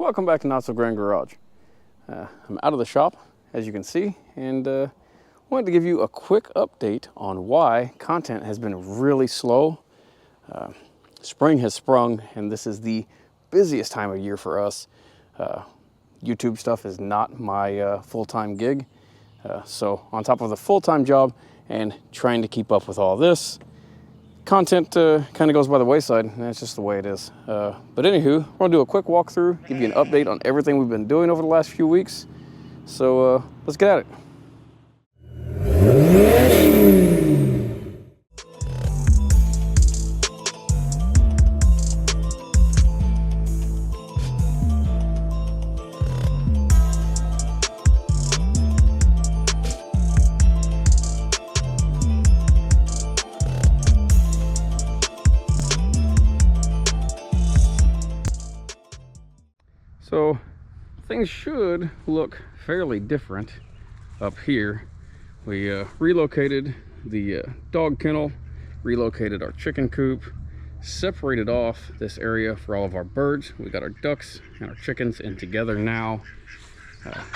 Welcome back to Not So Grand Garage. I'm out of the shop, as you can see, and wanted to give you a quick update on why content has been really slow. Spring has sprung, and this is the busiest time of year for us. YouTube stuff is not my full-time gig, so on top of the full-time job and trying to keep up with all this, content kind of goes by the wayside, and that's just the way it is. But anywho, we're gonna do a quick walkthrough, give you an update on everything we've been doing over the last few weeks. So let's get at it. So things should look fairly different up here. We relocated the dog kennel, relocated our chicken coop, separated off this area for all of our birds. We got our ducks and our chickens in together now.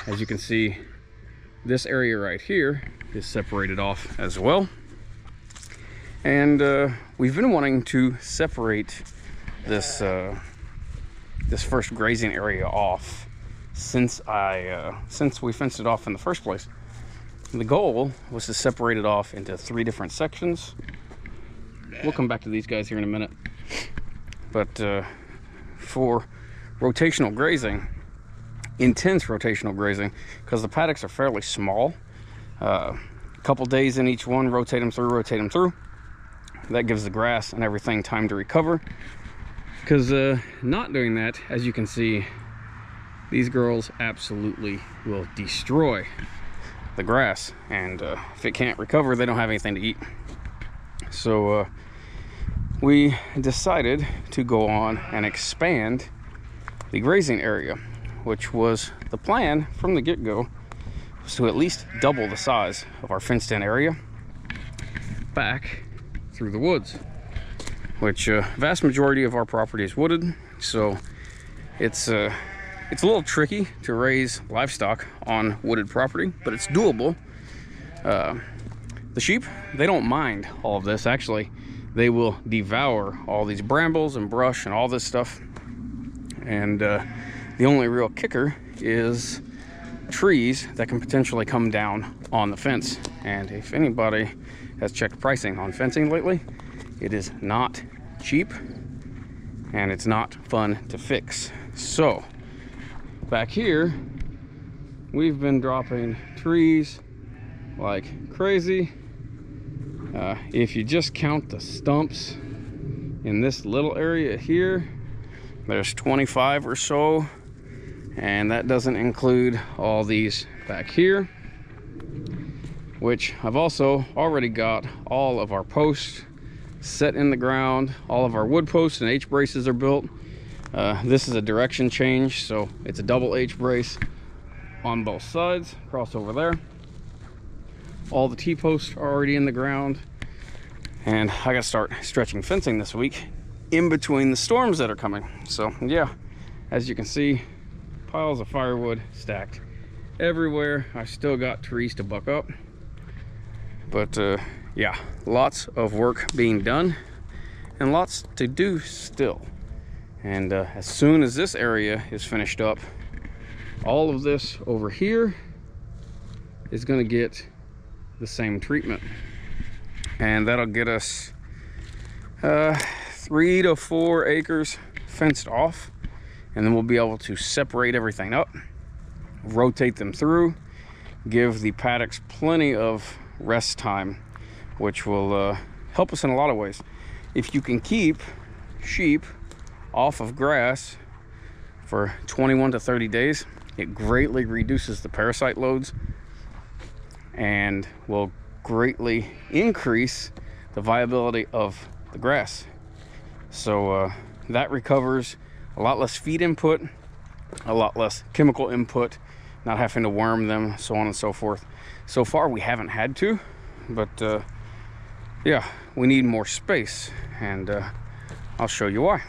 As you can see, this area right here is separated off as well. And we've been wanting to separate this this first grazing area off since we fenced it off in the first place. The goal was to separate it off into 3 different sections. We'll come back to these guys here in a minute. But for rotational grazing, intense rotational grazing, because the paddocks are fairly small, a couple days in each one, rotate them through. That gives the grass and everything time to recover. Because not doing that, as you can see, these girls absolutely will destroy the grass, and if it can't recover, they don't have anything to eat. So we decided to go on and expand the grazing area, which was the plan from the get-go, was to at least double the size of our fenced-in area back through the woods, which vast majority of our property is wooded, so it's a little tricky to raise livestock on wooded property, but it's doable. The sheep, they don't mind all of this. Actually, they will devour all these brambles and brush and all this stuff. And the only real kicker is trees that can potentially come down on the fence. And if anybody has checked pricing on fencing lately, it is not cheap and it's not fun to fix. So back here, we've been dropping trees like crazy. If you just count the stumps in this little area here, there's 25 or so, and that doesn't include all these back here, which I've also already got all of our posts set in the ground. All of our wood posts and H braces are built. This is a direction change, so it's a double H brace on both sides, cross over there. All the T-posts are already in the ground, and I gotta start stretching fencing this week in between the storms that are coming. So yeah, as you can see, piles of firewood stacked everywhere. I still got trees to buck up, but yeah, lots of work being done and lots to do still. And as soon as this area is finished up, all of this over here is going to get the same treatment, and that'll get us 3 to 4 acres fenced off, and then we'll be able to separate everything up, rotate them through, give the paddocks plenty of rest time, which will help us in a lot of ways. If you can keep sheep off of grass for 21 to 30 days, it greatly reduces the parasite loads and will greatly increase the viability of the grass. So that recovers a lot less feed input, a lot less chemical input, not having to worm them, so on and so forth. So far we haven't had to, but yeah, we need more space, and I'll show you why.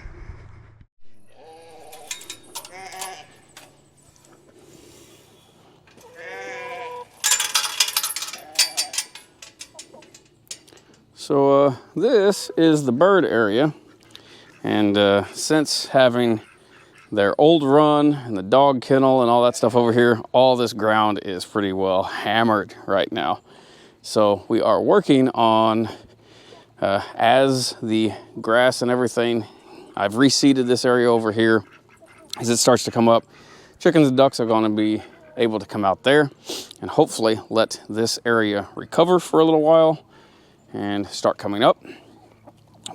So this is the bird area, and since having their old run and the dog kennel and all that stuff over here, all this ground is pretty well hammered right now. So we are working on, as the grass and everything, I've reseeded this area over here. As it starts to come up, chickens and ducks are going to be able to come out there and hopefully let this area recover for a little while and start coming up.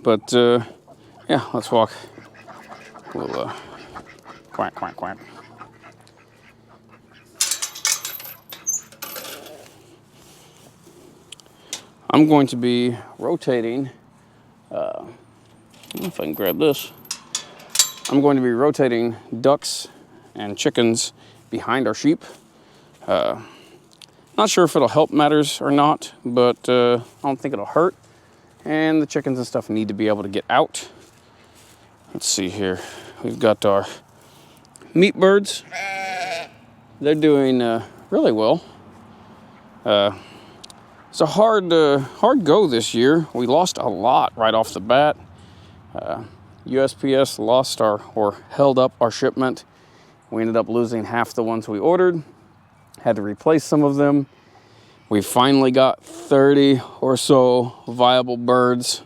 But yeah, let's walk. We'll quack, quack, quack. I'm going to be rotating, I don't know if I can grab this. I'm going to be rotating ducks and chickens behind our sheep. Not sure if it'll help matters or not, but I don't think it'll hurt. And the chickens and stuff need to be able to get out. Let's see here. We've got our meat birds. They're doing really well. It's a hard go this year. We lost a lot right off the bat. USPS held up our shipment. We ended up losing half the ones we ordered. Had to replace some of them. We finally got 30 or so viable birds,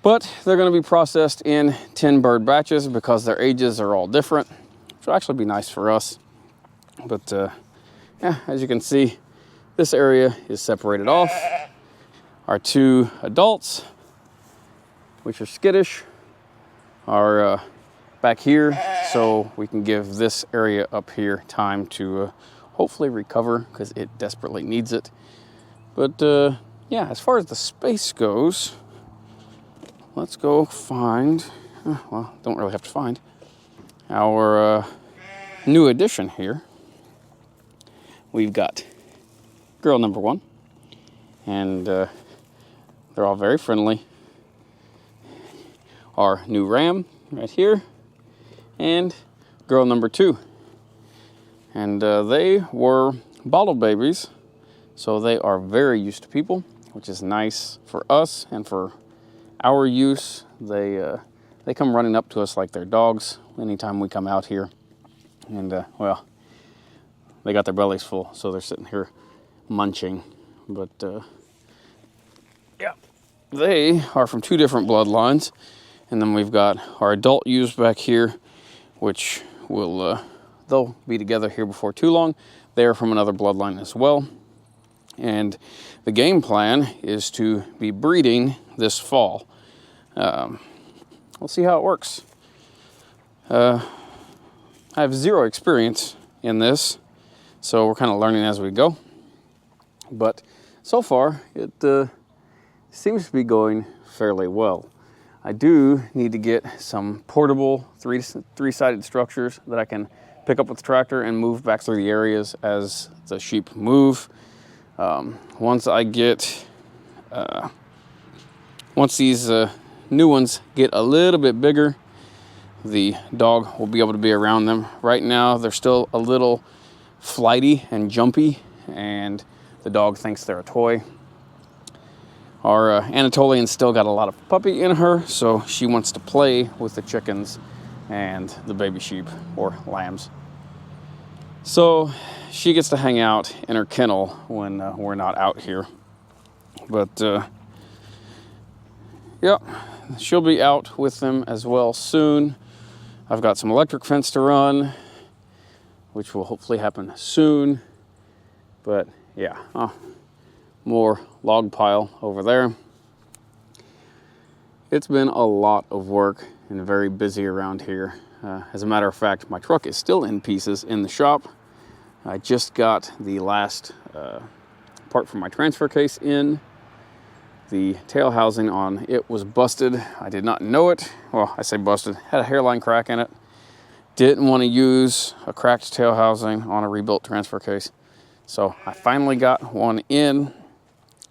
but they're going to be processed in 10 bird batches because their ages are all different, which will actually be nice for us. But yeah, as you can see, this area is separated off. Our 2 adults, which are skittish, are back here, so we can give this area up here time to hopefully recover because it desperately needs it. But yeah, as far as the space goes, let's go find, well, don't really have to find, our new addition here. We've got girl number 1, and they're all very friendly. Our new ram right here, and girl number 2. And they were bottle babies, so they are very used to people, which is nice for us and for our use. They come running up to us like they're dogs anytime we come out here. And well, they got their bellies full, so they're sitting here munching. But yeah, they are from 2 different bloodlines. And then we've got our adult ewes back here, which will they'll be together here before too long. They are from another bloodline as well. And the game plan is to be breeding this fall. We'll see how it works. I have 0 experience in this, so we're kind of learning as we go. But so far, it seems to be going fairly well. I do need to get some portable three-sided structures that I can pick up with the tractor and move back through the areas as the sheep move. Once these new ones get a little bit bigger, the dog will be able to be around them. Right now, they're still a little flighty and jumpy, and the dog thinks they're a toy. Our Anatolian's still got a lot of puppy in her, so she wants to play with the chickens and the baby sheep or lambs. So she gets to hang out in her kennel when we're not out here. But yeah, she'll be out with them as well soon. I've got some electric fence to run, which will hopefully happen soon. But yeah, more log pile over there. It's been a lot of work and very busy around here. As a matter of fact, my truck is still in pieces in the shop. I just got the last part from my transfer case in. The tail housing on it was busted. I did not know it. Well, I say busted. Had a hairline crack in it. Didn't want to use a cracked tail housing on a rebuilt transfer case. So I finally got one in.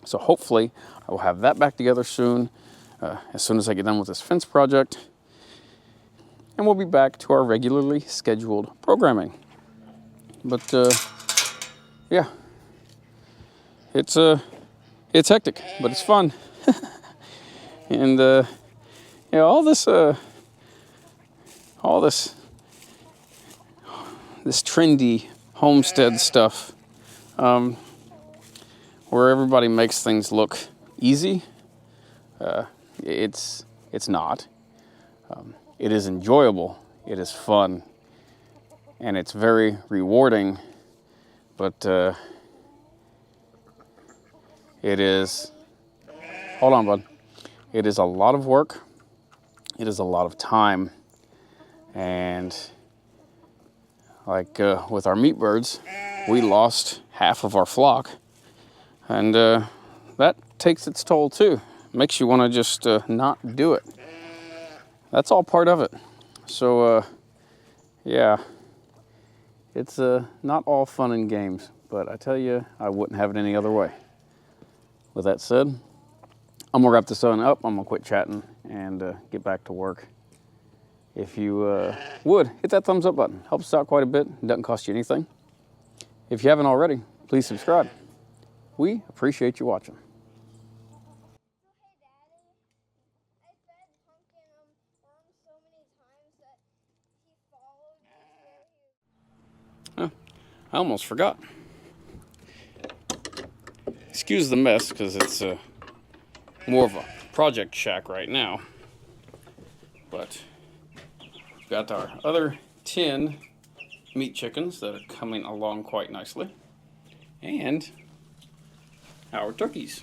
So hopefully I will have that back together soon, as soon as I get done with this fence project. And we'll be back to our regularly scheduled programming. But yeah, it's hectic, but it's fun. And yeah, all this trendy homestead stuff, where everybody makes things look easy. It's not. It is enjoyable. It is fun, and it's very rewarding. But it is. Hold on, bud. It is a lot of work. It is a lot of time, and like with our meat birds, we lost half of our flock, and that takes its toll too. Makes you want to just not do it. That's all part of it. So yeah, it's not all fun and games, but I tell you, I wouldn't have it any other way. With that said, I'm gonna wrap this on up. I'm gonna quit chatting and get back to work. If you would, hit that thumbs up button. Helps us out quite a bit. It doesn't cost you anything. If you haven't already, please subscribe. We appreciate you watching. Oh, I almost forgot. Excuse the mess, because it's more of a project shack right now. But we've got our other 10 meat chickens that are coming along quite nicely. And our turkeys.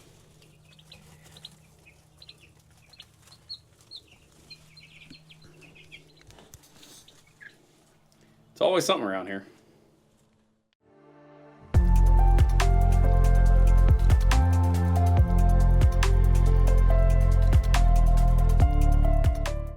It's always something around here.